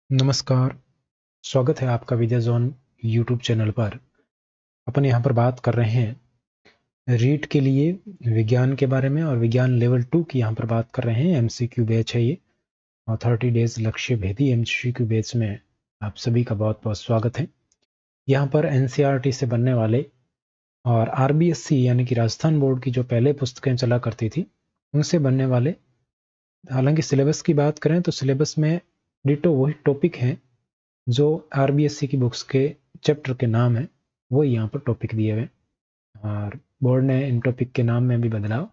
नमस्कार, स्वागत है आपका विद्या ज़ोन यूट्यूब चैनल पर। अपन यहाँ पर बात कर रहे हैं रीट के लिए विज्ञान के बारे में और विज्ञान लेवल 2 की यहाँ पर बात कर रहे हैं। एमसीक्यू बैच है ये और 30 डेज लक्ष्य भेदी एमसीक्यू बैच में आप सभी का बहुत बहुत स्वागत है। यहाँ पर एनसीईआरटी से बनने वाले और आरबीएससी यानी कि राजस्थान बोर्ड की जो पहले पुस्तकें चला करती थी उनसे बनने वाले, हालांकि सिलेबस की बात करें तो सिलेबस में डिटो वही टॉपिक हैं जो आरबीएससी की बुक्स के चैप्टर के नाम है, वो यहाँ पर टॉपिक दिए हुए और बोर्ड ने इन टॉपिक के नाम में भी बदलाव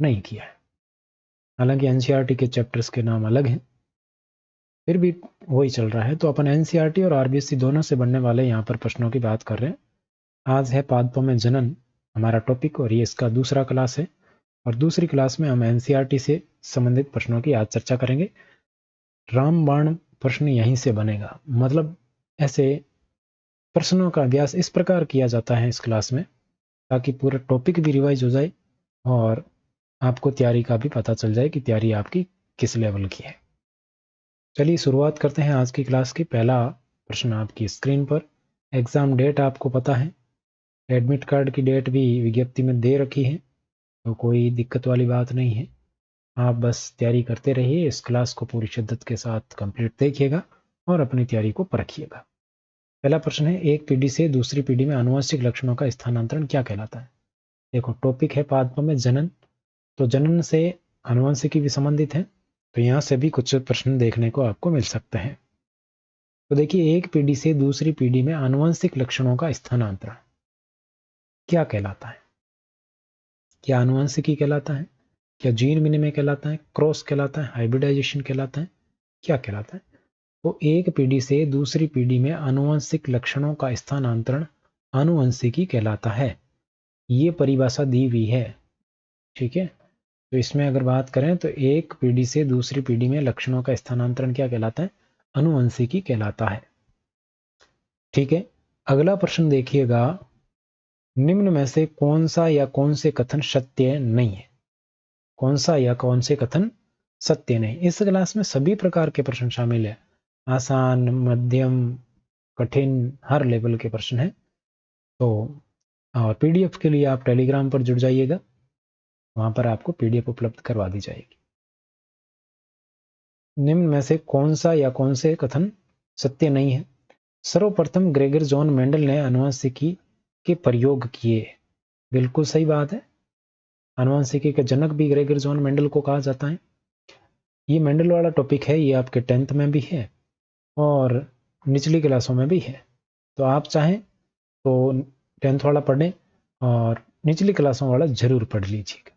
नहीं किया है। हालांकि एनसीईआरटी के चैप्टर्स के नाम अलग हैं, फिर भी वही चल रहा है। तो अपन एनसीईआरटी और आरबीएससी दोनों से बनने वाले यहाँ पर प्रश्नों की बात कर रहे हैं। आज है पादपों में जनन हमारा टॉपिक और ये इसका दूसरा क्लास है और दूसरी क्लास में हम एनसीईआरटी से संबंधित प्रश्नों की आज चर्चा करेंगे। रामबाण प्रश्न यहीं से बनेगा, मतलब ऐसे प्रश्नों का अभ्यास इस प्रकार किया जाता है इस क्लास में ताकि पूरा टॉपिक भी रिवाइज हो जाए और आपको तैयारी का भी पता चल जाए कि तैयारी आपकी किस लेवल की है। चलिए शुरुआत करते हैं आज की क्लास की। पहला प्रश्न आपकी स्क्रीन पर। एग्जाम डेट आपको पता है, एडमिट कार्ड की डेट भी विज्ञप्ति में दे रखी है, तो कोई दिक्कत वाली बात नहीं है। आप बस तैयारी करते रहिए, इस क्लास को पूरी शिद्दत के साथ कंप्लीट देखिएगा और अपनी तैयारी को परखिएगा। पहला प्रश्न है, एक पीढ़ी से दूसरी पीढ़ी में आनुवंशिक लक्षणों का स्थानांतरण क्या कहलाता है? देखो टॉपिक है पादपों में जनन, तो जनन से आनुवंशिकी भी संबंधित है, तो यहाँ से भी कुछ प्रश्न देखने को आपको मिल सकते हैं। तो देखिए, एक पीढ़ी से दूसरी पीढ़ी में आनुवंशिक लक्षणों का स्थानांतरण क्या कहलाता है? क्या आनुवंशिकी कहलाता है, क्या जीन विनिमय कहलाता है, क्रॉस कहलाता है, हाइब्रिडाइजेशन कहलाता है, क्या कहलाता है? तो एक पीढ़ी से दूसरी पीढ़ी में आनुवंशिक लक्षणों का स्थानांतरण आनुवंशिकी कहलाता है। ये परिभाषा दी हुई है, ठीक है। तो इसमें अगर बात करें तो एक पीढ़ी से दूसरी पीढ़ी में लक्षणों का स्थानांतरण क्या कहलाता है? आनुवंशिकी कहलाता है, ठीक है। अगला प्रश्न देखिएगा, निम्न में से कौन सा या कौन से कथन सत्य नहीं है? कौन सा या कौन से कथन सत्य नहीं? इस क्लास में सभी प्रकार के प्रश्न शामिल है, आसान, मध्यम, कठिन, हर लेवल के प्रश्न है। तो और पीडीएफ के लिए आप टेलीग्राम पर जुड़ जाइएगा, वहां पर आपको पीडीएफ उपलब्ध करवा दी जाएगी। निम्न में से कौन सा या कौन से कथन सत्य नहीं है? सर्वप्रथम ग्रेगर जॉन मेंडल ने आनुवंशिकी के प्रयोग किए। बिल्कुल सही बात है, आनुवंशिकी के जनक भी ग्रेगर जॉन मेंडल को कहा जाता है। ये मेंडल वाला टॉपिक है, ये आपके 10th में भी है और निचली क्लासों में भी है। तो आप चाहें तो 10th वाला पढ़ें और निचली क्लासों वाला जरूर पढ़ लीजिएगा,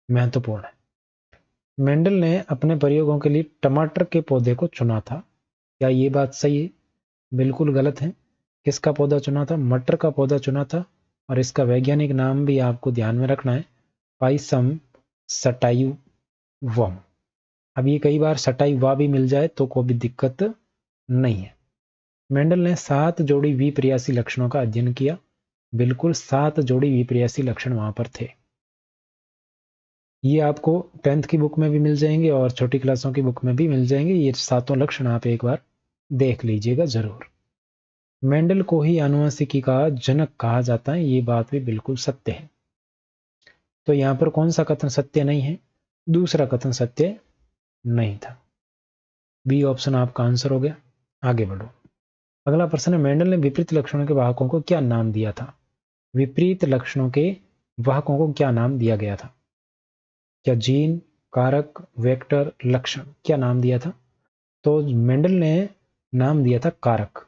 महत्वपूर्ण है। मेंडल ने अपने प्रयोगों के लिए टमाटर के पौधे को चुना था, क्या ये बात सही है? बिल्कुल गलत है। किसका पौधा चुना था? मटर का पौधा चुना था और इसका वैज्ञानिक नाम भी आपको ध्यान में रखना है, पाइसम सटाइवम। अब ये कई बार सटाइवा भी मिल जाए तो कोई भी दिक्कत नहीं है। मेंडल ने 7 जोड़ी विपर्यासी लक्षणों का अध्ययन किया। बिल्कुल 7 जोड़ी विपर्यासी लक्षण वहां पर थे। ये आपको 10th की बुक में भी मिल जाएंगे और छोटी क्लासों की बुक में भी मिल जाएंगे। ये 7 लक्षण आप एक बार देख लीजिएगा जरूर। मेंडल को ही आनुवंशिकी का जनक कहा जाता है, ये बात भी बिल्कुल सत्य है। तो यहां पर कौन सा कथन सत्य नहीं है? दूसरा कथन सत्य नहीं था, बी ऑप्शन आपका आंसर हो गया। आगे बढ़ो। अगला प्रश्न है, मेंडल ने विपरीत लक्षणों के वाहकों को क्या नाम दिया था? विपरीत लक्षणों के वाहकों को क्या नाम दिया गया था? क्या जीन, कारक, वेक्टर, लक्षण, क्या नाम दिया था? तो मेंडल ने नाम दिया था कारक।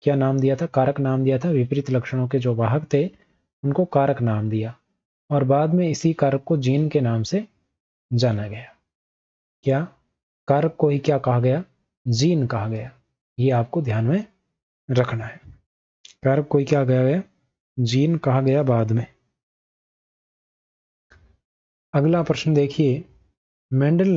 क्या नाम दिया था? कारक नाम दिया था। विपरीत लक्षणों के जो वाहक थे उनको कारक नाम दिया और बाद में इसी कारक को जीन के नाम से जाना गया। क्या कारक को ही क्या कहा गया? जीन कहा गया। ये आपको ध्यान में रखना है। कारक को ही क्या कहा गया? जीन कहा गया बाद में। अगला प्रश्न देखिए, मेंडल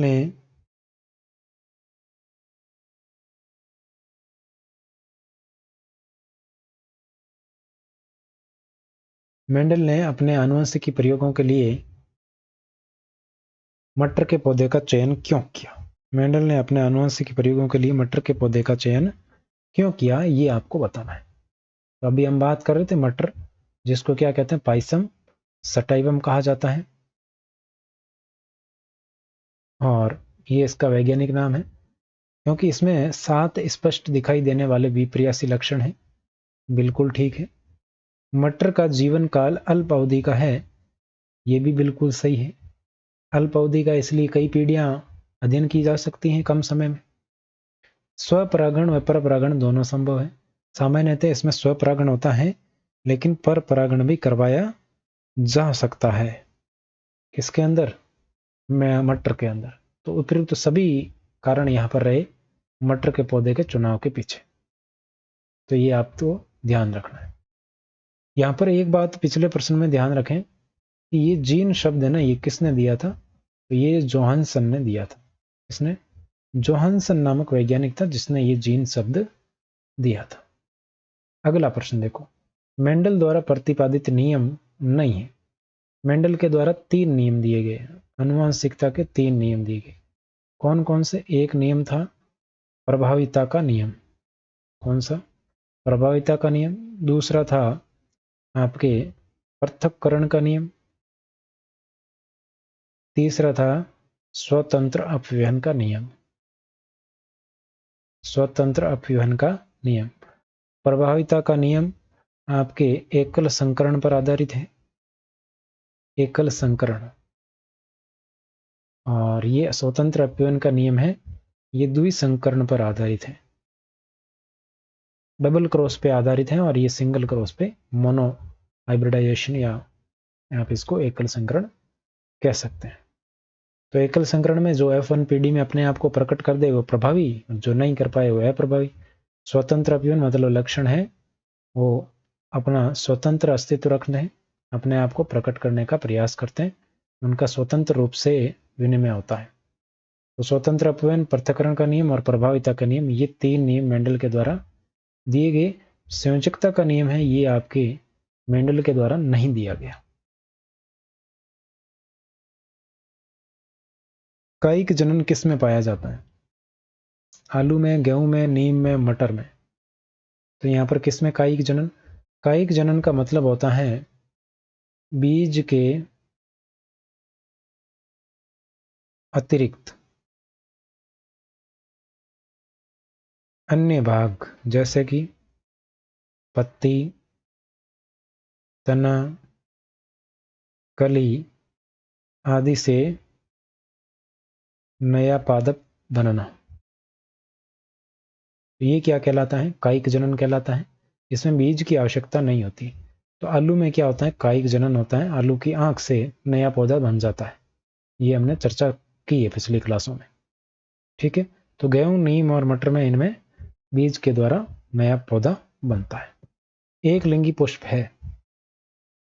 ने अपने आनुवंशिकी प्रयोगों के लिए मटर के पौधे का चयन क्यों किया? मेंडल ने अपने आनुवंशिक प्रयोगों के लिए मटर के पौधे का चयन क्यों किया, ये आपको बताना है। तो अभी हम बात कर रहे थे मटर, जिसको क्या कहते हैं, पाइसम सटाइवम कहा जाता है, और ये इसका वैज्ञानिक नाम है, क्योंकि इसमें 7 स्पष्ट दिखाई देने वाले विपर्यासी लक्षण हैं। बिल्कुल ठीक है। मटर का जीवन काल अल्प अवधि का है, ये भी बिल्कुल सही है। अल्प अवधि का इसलिए कई पीढ़ियां अध्ययन की जा सकती हैं कम समय में। स्वपरागण व परपरागण दोनों संभव है। सामान्यतः इसमें स्वपरागण होता है, लेकिन परपरागण भी करवाया जा सकता है। किसके अंदर? मटर के अंदर। तो उपयुक्त सभी कारण यहां पर रहे मटर के पौधे के चुनाव के पीछे, तो ये आपको ध्यान रखना है। यहां पर एक बात पिछले प्रश्न में ध्यान रखें कि ये जीन शब्द है ना, ये किसने दिया था? तो ये जोहानसन ने दिया था। किसने? जोहानसन नामक वैज्ञानिक था जिसने ये जीन शब्द दिया था। अगला प्रश्न देखो, मेंडल द्वारा प्रतिपादित नियम नहीं है। मेंडल के द्वारा 3 नियम दिए गए, आनुवंशिकता के 3 नियम दिए गए। कौन कौन से? एक नियम था प्रभाविता का नियम। कौन सा? प्रभाविता का नियम। दूसरा था आपके पृथक्करण का नियम। तीसरा था स्वतंत्र अपव्ययन का नियम। स्वतंत्र अपव्ययन का नियम। प्रभाविता का नियम आपके एकल संकरण पर आधारित है, एकल संकरण। और ये स्वतंत्र अपव्ययन का नियम है, ये द्विसंकरण पर आधारित है, डबल क्रॉस पे आधारित है, और ये सिंगल क्रॉस पे मोनो हाइब्रिडाइजेशन, या आप इसको एकल संकरण कह सकते हैं। तो एकल संकरण में जो F1 पीढ़ी में अपने आप को प्रकट कर दे वो प्रभावी, जो नहीं कर पाए वो अप्रभावी। स्वतंत्र अपव्ययन मतलब लक्षण है वो अपना स्वतंत्र अस्तित्व रखते हैं, अपने आप को प्रकट करने का प्रयास करते हैं, उनका स्वतंत्र रूप से विनिमय होता है। तो स्वतंत्र अपव्ययन, पृथक्करण का नियम और प्रभाविता का नियम, ये 3 नियम मेंडल के द्वारा दिए गए। संयोजकता का नियम है, ये आपके मेंडल के द्वारा नहीं दिया गया। कायिक जनन किस में पाया जाता है? आलू में, गेहूं में, नीम में, मटर में। तो यहां पर किस में कायिक जनन? कायिक जनन का मतलब होता है बीज के अतिरिक्त अन्य भाग, जैसे कि पत्ती, तना, कली आदि से नया पादप बनना। तो ये क्या कहलाता है? कायिक जनन कहलाता है। इसमें बीज की आवश्यकता नहीं होती। तो आलू में क्या होता है? कायिक जनन होता है, आलू की आंख से नया पौधा बन जाता है। ये हमने चर्चा की है पिछली क्लासों में। ठीक है। तो गेहूं, नीम और मटर में इनमें बीज के द्वारा नया पौधा बनता है। एक लिंगी पुष्प है।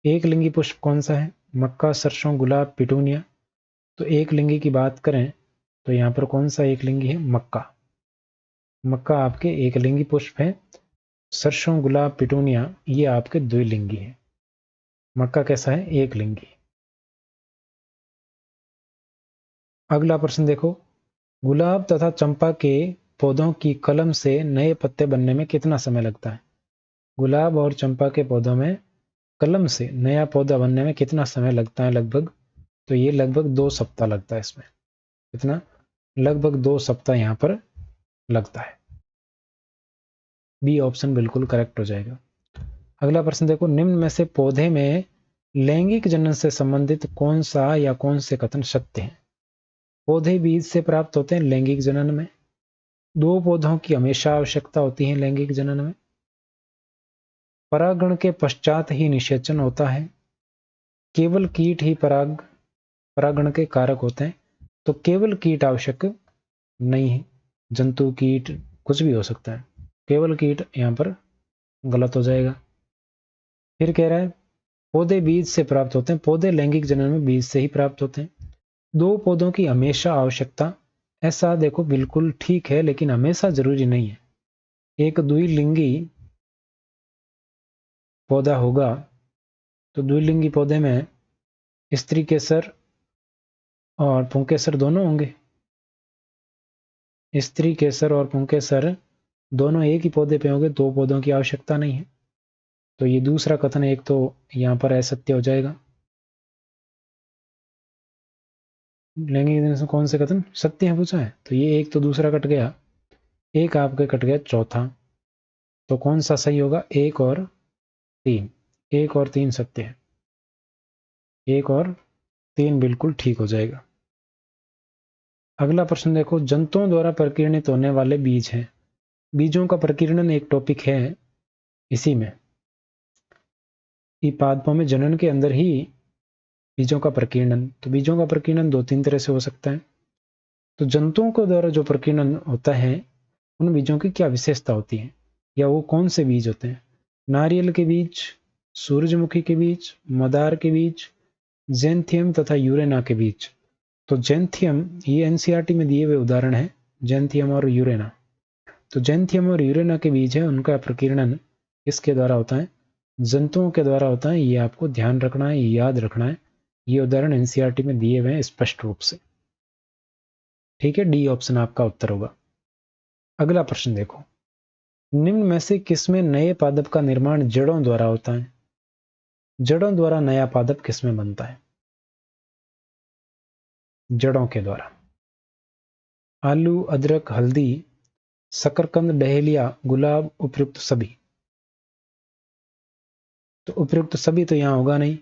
एक लिंगी पुष्प कौन सा है? मक्का, सरसों, गुलाब, पिटूनिया। तो एक लिंगी की बात करें तो यहां पर कौन सा एक लिंगी है? मक्का। मक्का आपके एक लिंगी पुष्प है। सरसों, गुलाब, पिटूनिया ये आपके द्विलिंगी है। मक्का कैसा है? एक लिंगी। अगला प्रश्न देखो, गुलाब तथा चंपा के पौधों की कलम से नए पत्ते बनने में कितना समय लगता है? गुलाब और चंपा के पौधों में कलम से नया पौधा बनने में कितना समय लगता है लगभग? तो ये लगभग 2 सप्ताह लगता है इसमें। कितना? लगभग 2 सप्ताह यहां पर लगता है। बी ऑप्शन बिल्कुल करेक्ट हो जाएगा। अगला प्रश्न देखो, निम्न में से पौधे में लैंगिक जनन से संबंधित कौन सा या कौन से कथन सत्य हैं? पौधे बीज से प्राप्त होते हैं लैंगिक जनन में। 2 पौधों की हमेशा आवश्यकता होती है लैंगिक जनन में। परागण के पश्चात ही निषेचन होता है। केवल कीट ही परागण के कारक होते हैं। तो केवल कीट आवश्यक नहीं है, जंतु, कीट कुछ भी हो सकता है। केवल कीट यहां पर गलत हो जाएगा। फिर कह रहा है पौधे बीज से प्राप्त होते हैं। पौधे लैंगिक जनन में बीज से ही प्राप्त होते हैं। 2 पौधों की हमेशा आवश्यकता, ऐसा देखो बिल्कुल ठीक है, लेकिन हमेशा जरूरी नहीं है। एक द्विलिंगी पौधा होगा तो द्विलिंगी पौधे में स्त्री केसर और पुंकेसर दोनों होंगे। स्त्री केसर और पुंकेसर दोनों एक ही पौधे पे होंगे, दो पौधों की आवश्यकता नहीं है। तो ये दूसरा कथन एक तो यहाँ पर असत्य हो जाएगा। लैंगिक जनन से कौन से कथन सत्य है पूछा है, तो ये एक तो दूसरा कट गया, एक आपके कट गया चौथा। तो कौन सा सही होगा, एक और तीन, एक और तीन सत्य है, एक और तीन बिल्कुल ठीक हो जाएगा। अगला प्रश्न देखो, जंतुओं द्वारा प्रकीर्णित होने वाले बीज हैं। बीजों का प्रकीर्णन एक टॉपिक है इसी में, पादपों में जनन के अंदर ही बीजों का प्रकीर्णन। तो बीजों का प्रकीर्णन दो तीन तरह से हो सकता है। तो जंतुओं के द्वारा जो प्रकीर्णन होता है उन बीजों की क्या विशेषता होती है, या वो कौन से बीज होते हैं। नारियल के बीज, सूरजमुखी के बीज, मदार के बीज, जेंथियम तथा यूरेना के बीज। तो जेंथियम ये एनसीईआरटी में दिए हुए उदाहरण है, जेंथियम और यूरेना। तो जेंथियम और यूरेना के बीज है, उनका प्रकीर्णन किसके द्वारा होता है, जंतुओं के द्वारा होता है। ये आपको ध्यान रखना है, याद रखना है। ये उदाहरण एनसीईआरटी में दिए हुए हैं स्पष्ट रूप से। ठीक है, डी ऑप्शन आपका उत्तर होगा। अगला प्रश्न देखो, निम्न में से किसमें नए पादप का निर्माण जड़ों द्वारा होता है। जड़ों द्वारा नया पादप किसमें बनता है, जड़ों के द्वारा। आलू, अदरक, हल्दी, शकरकंद, डहेलिया, गुलाब, उपयुक्त सभी। तो उपयुक्त सभी तो यहां होगा नहीं,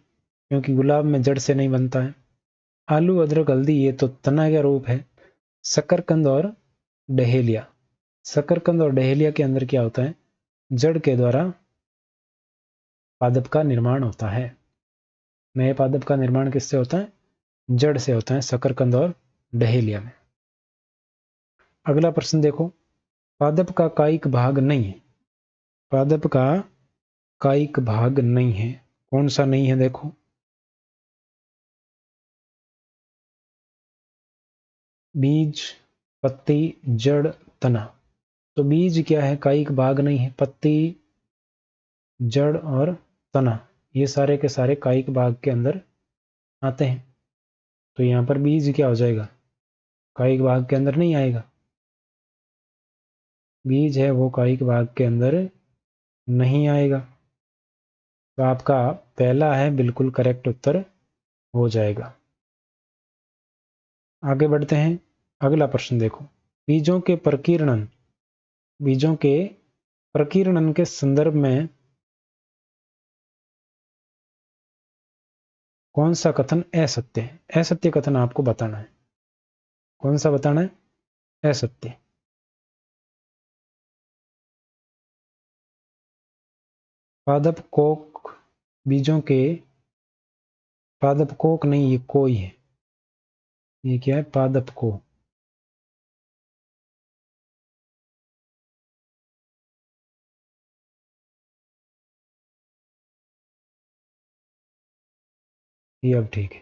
क्योंकि गुलाब में जड़ से नहीं बनता है। आलू, अदरक, हल्दी ये तो तना का रूप है। शकरकंद और डहेलिया, शकरकंद और डहेलिया के अंदर क्या होता है, जड़ के द्वारा पादप का निर्माण होता है। नए पादप का निर्माण किससे होता है, जड़ से होता है, शकरकंद और डहेलिया में। अगला प्रश्न देखो, पादप का कायिक भाग नहीं है। पादप का कायिक भाग नहीं है, कौन सा नहीं है देखो, बीज, पत्ती, जड़, तना। तो बीज क्या है, कायिक भाग नहीं है। पत्ती, जड़ और तना ये सारे के सारे कायिक भाग के अंदर आते हैं। तो यहां पर बीज क्या हो जाएगा, कायिक भाग के अंदर नहीं आएगा। बीज है वो कायिक भाग के अंदर नहीं आएगा। तो आपका पहला है बिल्कुल करेक्ट उत्तर हो जाएगा। आगे बढ़ते हैं, अगला प्रश्न देखो, बीजों के प्रकीर्णन, बीजों के प्रकीर्णन के संदर्भ में कौन सा कथन असत्य है। असत्य कथन आपको बताना है, कौन सा बताना है, असत्य। पादप कोक, बीजों के पादप कोक नहीं, ये कोई है, ये क्या है, पादप को। ये अब ठीक है।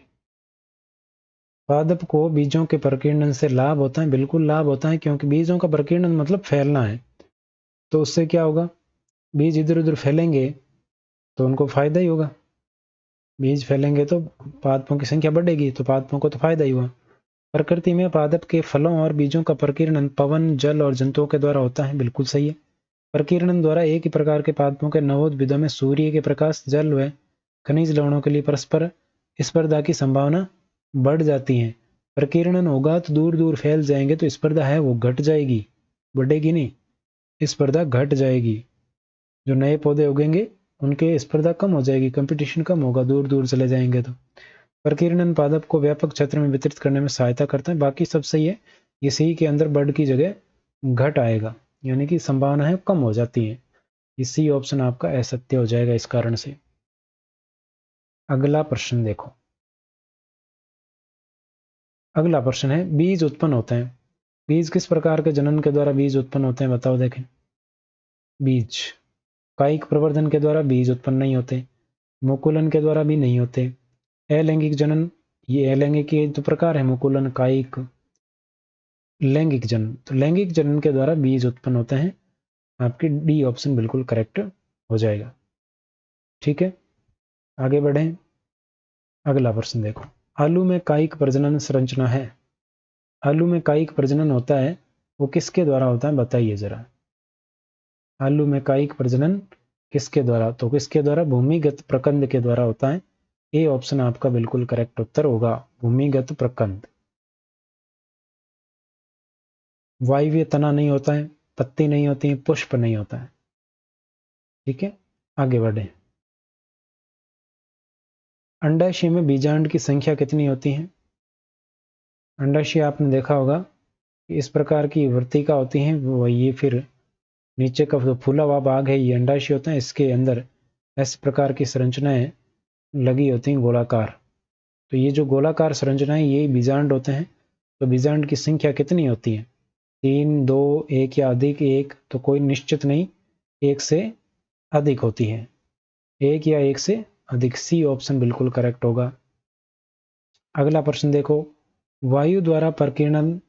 पादप को बीजों के प्रकीर्णन से लाभ होता है, बिल्कुल लाभ होता है, क्योंकि बीजों का प्रकीर्णन मतलब फैलना है। तो उससे क्या होगा, बीज इधर उधर फैलेंगे तो उनको फायदा ही होगा। बीज फैलेंगे तो पादपों की संख्या बढ़ेगी, तो पादपों को तो फायदा ही हुआ। प्रकृति में पादप के फलों और बीजों का प्रकीर्णन पवन, जल और जंतुओं के द्वारा होता है, बिल्कुल सही है। प्रकीर्णन द्वारा एक ही प्रकार के पादपों के नवोद्भिदों में सूर्य के प्रकाश, जल व खनिज लवणों के लिए परस्पर स्पर्धा की संभावना बढ़ जाती है। प्रकीर्णन होगा तो दूर दूर फैल जाएंगे, तो स्पर्धा है वो घट जाएगी, बढ़ेगी नहीं, स्पर्धा घट जाएगी। जो नए पौधे उगेंगे उनके स्पर्धा कम हो जाएगी, कंपटीशन कम होगा, दूर दूर चले जाएंगे। तो प्रकीर्णन पादप को व्यापक क्षेत्र में वितरित करने में सहायता करता है। बाकी सब सही है, ये सही के अंदर बढ़ की जगह घट आएगा, यानी कि संभावना है कम हो जाती है। इसी ऑप्शन आपका असत्य हो जाएगा इस कारण से। अगला प्रश्न देखो, अगला प्रश्न है, बीज उत्पन्न होते हैं। बीज किस प्रकार के जनन के द्वारा बीज उत्पन्न होते हैं, बताओ देखें। बीज कायिक प्रवर्धन के द्वारा बीज उत्पन्न नहीं होते, मुकुलन के द्वारा भी नहीं होते। अलैंगिक जनन, ये अलैंगिक के तो प्रकार है, मुकुलन, कायिक, लैंगिक जनन। तो लैंगिक जनन के द्वारा बीज उत्पन्न होते हैं, आपकी डी ऑप्शन बिल्कुल करेक्ट हो जाएगा। ठीक है, आगे बढ़ें। अगला प्रश्न देखो, आलू में कायिक प्रजनन संरचना है। आलू में कायिक प्रजनन होता है, वो किसके द्वारा होता है बताइए जरा। आलू में कायिक प्रजनन किसके द्वारा, तो किसके द्वारा, भूमिगत प्रकंद के द्वारा होता है। ए ऑप्शन आपका बिल्कुल करेक्ट उत्तर होगा, भूमिगत प्रकंद। वायवीय तना नहीं होता है, पत्ती नहीं होती है, पुष्प नहीं होता है। ठीक है, आगे बढ़े। अंडाशय में बीजांड की संख्या कितनी होती है। अंडाशय आपने देखा होगा इस प्रकार की वृत्तिका होती है, वो ये फिर नीचे का जो फूला हुआ भाग है ये अंडाशय होता है, इसके अंदर इस प्रकार की संरचनाएं लगी होती हैं गोलाकार। तो ये जो गोलाकार संरचनाएं ये बीजांड होते हैं। तो बीजांड की संख्या कितनी होती है, 3, 2, 1 या अधिक। एक तो कोई निश्चित नहीं, एक से अधिक होती है, एक या एक से अधिक। सी ऑप्शन बिल्कुल करेक्ट होगा। अगला प्रश्न देखो, वायु द्वारा प्रकीर्णन,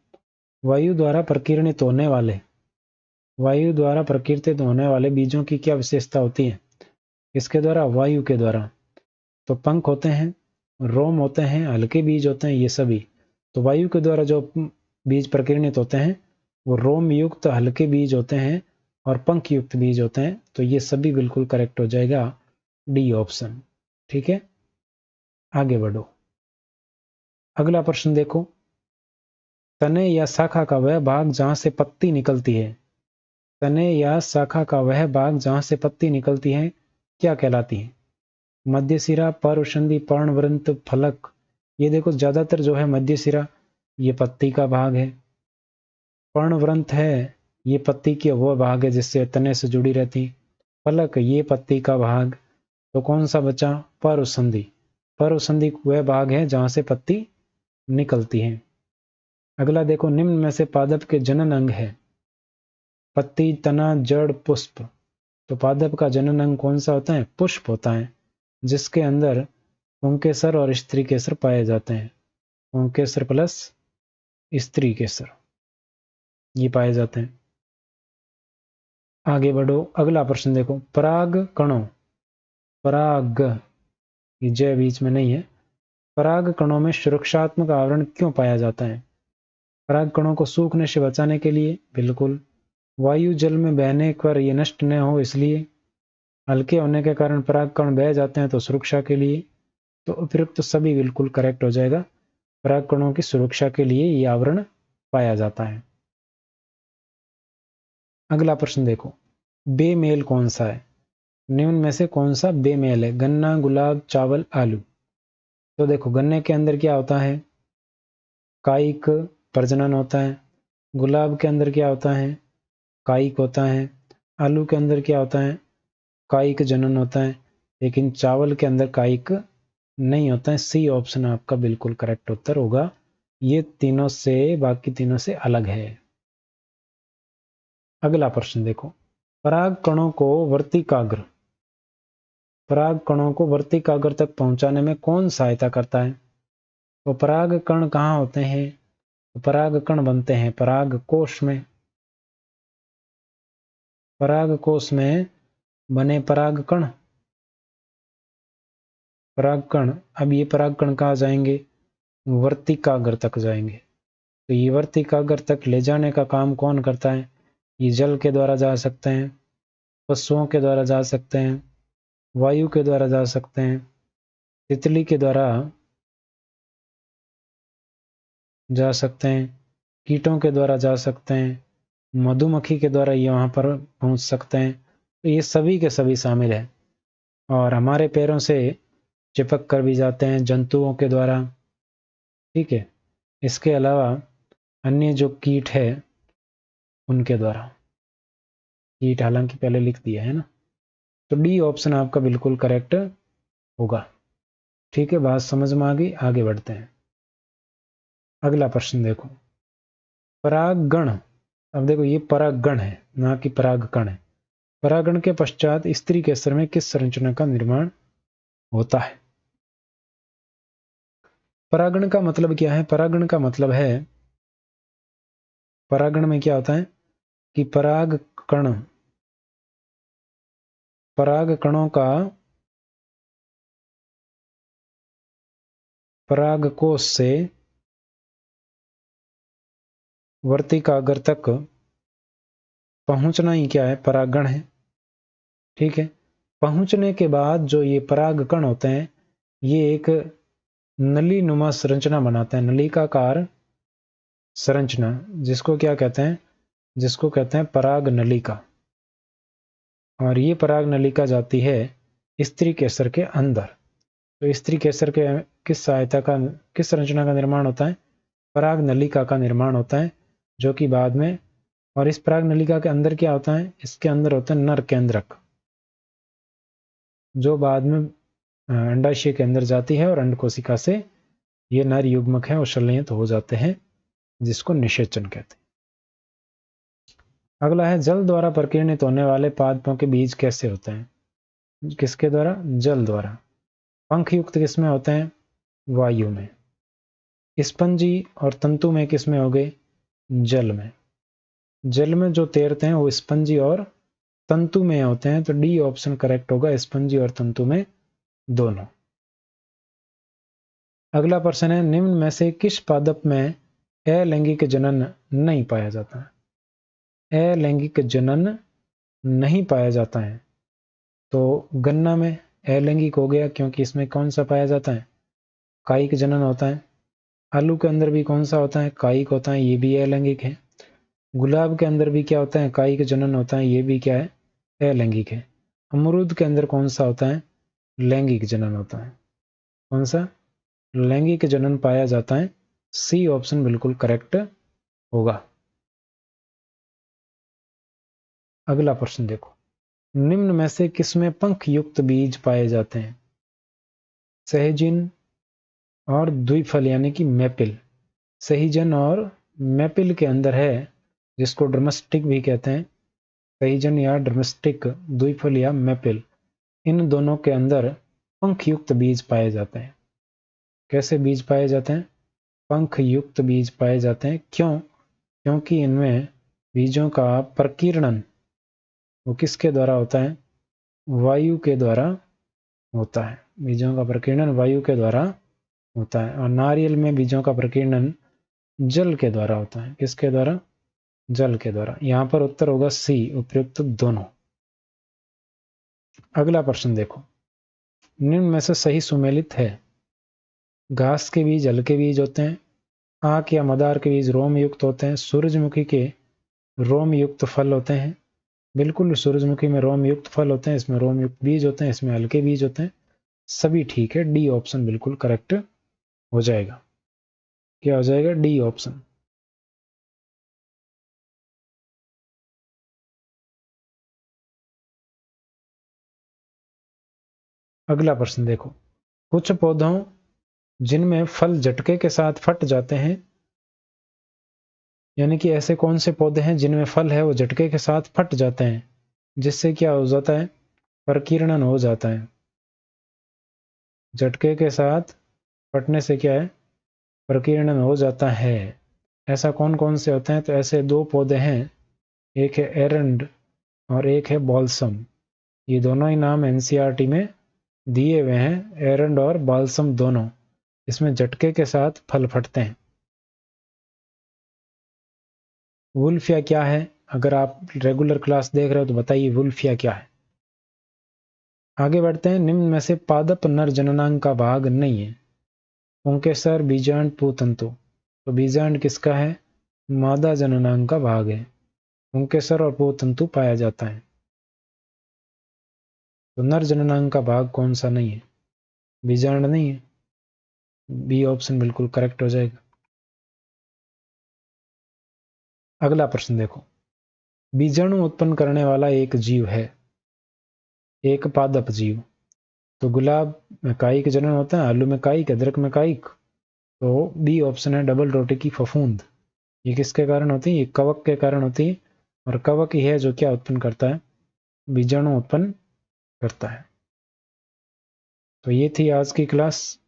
वायु द्वारा प्रकीर्णित होने वाले, वायु द्वारा प्रकीर्तित होने वाले बीजों की क्या विशेषता होती है। इसके द्वारा, वायु के द्वारा। तो पंख होते हैं, रोम होते हैं, हल्के बीज होते हैं, ये सभी। तो वायु के द्वारा जो बीज प्रकीर्णित होते हैं वो रोम युक्त हल्के बीज होते हैं और पंख युक्त बीज होते हैं। तो ये सभी बिल्कुल करेक्ट हो जाएगा, डी ऑप्शन। ठीक है, आगे बढ़ो। अगला प्रश्न देखो, तने या शाखा का वह भाग जहां से पत्ती निकलती है, तने या शाखा का वह भाग जहां से पत्ती निकलती है क्या कहलाती है। मध्य सिरा, पर्वसंधि, पर्णवृंत, फलक। ये देखो ज्यादातर जो है मध्य सिरा ये पत्ती का भाग है, पर्णवृंत है ये पत्ती के वो भाग है जिससे तने से जुड़ी रहती, फलक ये पत्ती का भाग। तो कौन सा बचा, पर्वसंधि। पर्वसंधि वह भाग है जहां से पत्ती निकलती है। अगला देखो, निम्न में से पादप के जनन अंग है, पत्ती, तना, जड़, पुष्प। तो पादप का जनन अंग कौन सा होता है, पुष्प होता है, जिसके अंदर पुंकेसर और स्त्री केसर पाए जाते हैं। पुंकेसर प्लस स्त्री केसर ये पाए जाते हैं। आगे बढ़ो, अगला प्रश्न देखो, पराग कणों, पराग ये जय बीच में नहीं है, पराग कणों में सुरक्षात्मक आवरण क्यों पाया जाता है। पराग कणों को सूखने से बचाने के लिए, बिल्कुल। वायु जल में बहने पर ये नष्ट न हो इसलिए, हल्के होने के कारण पराग कण बह जाते हैं तो सुरक्षा के लिए। तो उपयुक्त तो सभी बिल्कुल करेक्ट हो जाएगा, पराग कणों की सुरक्षा के लिए ये आवरण पाया जाता है। अगला प्रश्न देखो, बेमेल कौन सा है, निम्न में से कौन सा बेमेल है। गन्ना, गुलाब, चावल, आलू। तो देखो गन्ने के अंदर क्या होता है, कायिक प्रजनन होता है। गुलाब के अंदर क्या होता है, कायिक होता है। आलू के अंदर क्या होता है, कायिक जनन होता है। लेकिन चावल के अंदर कायिक नहीं होता है। सी ऑप्शन आपका बिल्कुल करेक्ट उत्तर होगा, ये तीनों से, बाकी तीनों से अलग है। अगला प्रश्न देखो, पराग कणों को वर्तिकाग्र, पराग कणों को वर्तिकाग्र तक पहुंचाने में कौन सहायता करता है। तो पराग कण कहाँ होते हैं, तो पराग कण बनते हैं पराग कोश में, पराग कोश में बने पराग कण, पराग कण। अब ये पराग कण कहाँ जाएंगे, वर्तिकाग्र तक जाएंगे। तो ये वर्तिकाग्र तक ले जाने का काम कौन करता है, ये जल के द्वारा जा सकते हैं, पशुओं के द्वारा जा सकते हैं, वायु के द्वारा जा सकते हैं, तितली के द्वारा जा सकते हैं, कीटों के द्वारा जा सकते हैं, मधुमक्खी के द्वारा ये वहाँ पर पहुँच सकते हैं। तो ये सभी के सभी शामिल है। और हमारे पैरों से चिपक कर भी जाते हैं जंतुओं के द्वारा। ठीक है, इसके अलावा अन्य जो कीट है उनके द्वारा, कीट हालांकि पहले लिख दिया है ना। तो डी ऑप्शन आपका बिल्कुल करेक्ट होगा। ठीक है, बात समझ में आ गई, आगे बढ़ते हैं। अगला प्रश्न देखो, परागगण। अब देखो ये परागगण है ना कि परागकण है। परागण के पश्चात स्त्री केसर में किस संरचना का निर्माण होता है। परागण का मतलब क्या है, परागण का मतलब है, परागण में क्या होता है कि पराग कण, पराग कणों का परागकोश से वर्तिकाग्र तक पहुंचना ही क्या है, परागण है। ठीक है, पहुंचने के बाद जो ये परागकण होते हैं ये एक नली नुमा संरचना बनाते हैं, नलिकाकार संरचना, जिसको क्या कहते हैं, जिसको कहते हैं पराग नलिका। और ये पराग नलिका जाती है स्त्री केसर के अंदर। तो स्त्री केसर के किस सहायता का, किस संरचना का निर्माण होता है, पराग नलिका का निर्माण होता है, जो कि बाद में, और इस पराग नलिका के अंदर क्या होता है, इसके अंदर होता है नर केंद्रक, जो बाद में अंडाशय के अंदर जाती है और अंड कोशिका से ये नर युग्मक है वो संलयित हो जाते हैं, जिसको निषेचन कहते हैं। अगला है जल द्वारा प्रकीर्णित होने वाले पादपों के बीज कैसे होते हैं, किसके द्वारा, जल द्वारा। पंख युक्त किसमें होते हैं, वायु में। स्पंजी और तंतु में किसमें हो गए, जल में। जल में जो तैरते हैं वो स्पंजी और तंतु में होते हैं, तो डी ऑप्शन करेक्ट होगा, स्पंजी और तंतु में दोनों। अगला प्रश्न है, निम्न में से किस पादप में अलैंगिक जनन नहीं पाया जाता है, अलैंगिक जनन नहीं पाया जाता है। तो गन्ना में अलैंगिक हो गया, क्योंकि इसमें कौन सा पाया जाता है, कायिक जनन होता है। आलू के अंदर भी कौन सा होता है, कायिक होता है, ये भी अलैंगिक है। गुलाब के अंदर भी क्या होता है, कायिक जनन होता है, ये भी क्या है, अलैंगिक है। अमरूद के अंदर कौन सा होता है, लैंगिक जनन होता है। कौन सा, लैंगिक जनन पाया जाता है। सी ऑप्शन बिल्कुल करेक्ट होगा। अगला प्रश्न देखो, निम्न में से किसमें पंख युक्त बीज पाए जाते हैं, सहजिन और द्विफल यानी कि मैपिल। सहीजन और मैपिल के अंदर है, जिसको ड्रमस्टिक भी कहते हैं, सहीजन या ड्रमस्टिक, द्विफल या मैपिल, इन दोनों के अंदर पंख युक्त बीज पाए जाते हैं। कैसे बीज पाए जाते हैं, पंख युक्त बीज पाए जाते हैं। क्यों, क्योंकि इनमें बीजों का प्रकीर्णन वो किसके द्वारा होता है, वायु के द्वारा होता है। बीजों का प्रकीर्णन वायु के द्वारा होता है। और नारियल में बीजों का प्रकीर्णन जल के द्वारा होता है। किसके द्वारा, जल के द्वारा। यहां पर उत्तर होगा सी, उपयुक्त दोनों। अगला प्रश्न देखो, निम्न में से सही सुमेलित है। घास के बीज हल्के बीज होते हैं, आंख या मदार के बीज रोम युक्त होते हैं, सूरजमुखी के रोम युक्त फल होते हैं। बिल्कुल, सूरजमुखी में रोम युक्त फल होते हैं, इसमें रोम युक्त बीज होते हैं, इसमें हल्के बीज होते हैं। सभी ठीक है, डी ऑप्शन बिल्कुल करेक्ट हो जाएगा। क्या हो जाएगा, डी ऑप्शन। अगला प्रश्न देखो, कुछ पौधों जिनमें फल झटके के साथ फट जाते हैं, यानी कि ऐसे कौन से पौधे हैं जिनमें फल है वो झटके के साथ फट जाते हैं, जिससे क्या हो जाता है, प्रकीर्णन हो जाता है। झटके के साथ फटने से क्या है, प्रकीर्णन हो जाता है। ऐसा कौन कौन से होते हैं, तो ऐसे दो पौधे हैं, एक है एरंड और एक है बॉल्सम। ये दोनों ही नाम एनसीईआरटी में दिए हुए हैं, एरंड और बॉल्सम दोनों। इसमें झटके के साथ फल फटते हैं। वुल्फिया क्या है, अगर आप रेगुलर क्लास देख रहे हो तो बताइए वुल्फिया क्या है। आगे बढ़ते हैं, निम्न में से पादप नर जननांग का भाग नहीं है, पुंकेसर, बीजांड, पुतंतु। तो बीजांड किसका है, मादा जननांग का भाग है। पुंकेसर और पुतंतु पाया जाता है। तो नर जननांग का भाग कौन सा नहीं है, बीजांड नहीं है, बी ऑप्शन बिल्कुल करेक्ट हो जाएगा। अगला प्रश्न देखो, बीजाणु उत्पन्न करने वाला एक जीव है, एक पादप जीव। तो गुलाब में कायिक जनन होता है, आलू में कायिक, अदरक में कायिक। तो बी ऑप्शन है डबल रोटी की फफूंद। ये किसके कारण होती है, ये कवक के कारण होती है। और कवक ही है जो क्या उत्पन्न करता है, बीजाणु उत्पन्न करता है। तो ये थी आज की क्लास।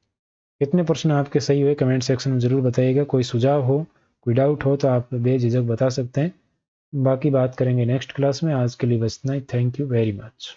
कितने प्रश्न आपके सही हुए कमेंट सेक्शन में जरूर बताइएगा। कोई सुझाव हो, कोई डाउट हो तो आप बेझिझक बता सकते हैं। बाकी बात करेंगे नेक्स्ट क्लास में। आज के लिए बस इतना ही। Thank you very much.